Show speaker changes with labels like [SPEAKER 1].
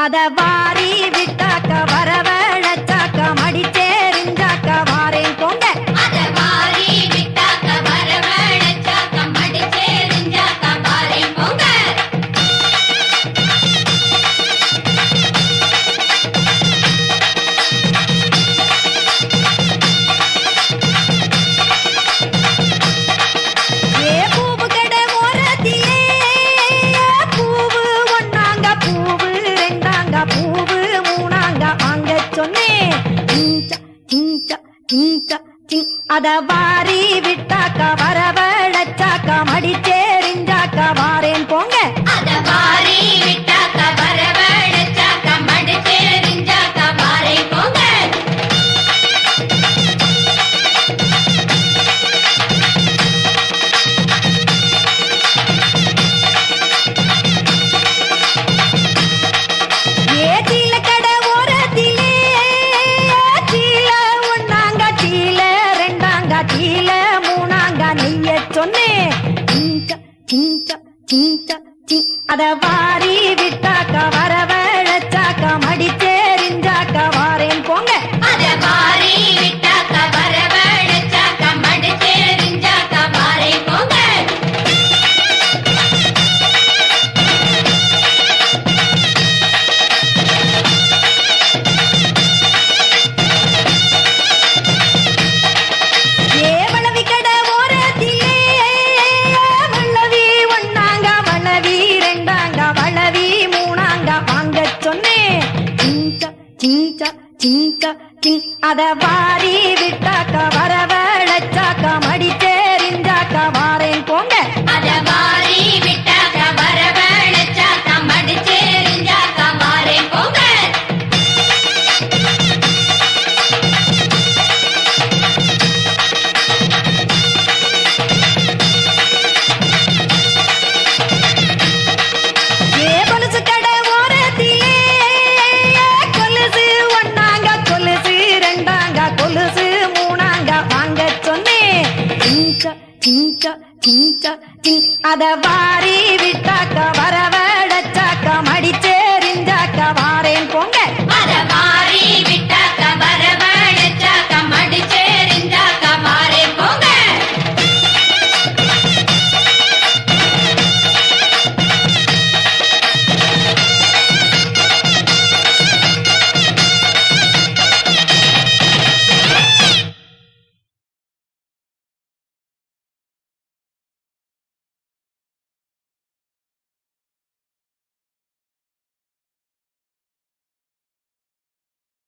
[SPEAKER 1] அத வாரி விட்டாக்க வரவழைச்சாக்க மடிச்சேரிஞ்சாக்க வாரேன் போங்க. அத வாரி விட்டாக்க வரவழைச்சாக்க மடிச்சேரிஞ்சாக்க வாரேன் போங்க. ஏ பூவு கடை ஓரத்திலே பூவு ஒன்னாங்க பூவு பூவு மூணாங்க வாங்க சொன்னேன். அத வாரி விட்டாக்க வரவழைச்சாக்க மடிச்சேரிஞ்சாக்க வாரேன் போங்க. அத வாரி விட்டாக்க வரவழைச்சாக்க மடிச்சேரிஞ்சாக்க வாரேன் போங்க. அத வாரி விட்டாக்க வரவழைச்சாக்க மடிச்சேரிஞ்சாக்க வாரேன் போங்க. அத வாரி விட்டாக்க வரவழைச்சாக்க மடிச்சேரிஞ்சாக்க வாரேன் போங்க. அத வாரி விட்டாக்க வரவழைச்சாக்க மடிச்சேரிஞ்சாக்க வாரேன் போங்க. அத வாரி விட்டாக்க வரவழைச்சாக்க மடிச்சேரிஞ்சாக்க வாரேன் போங்க. அத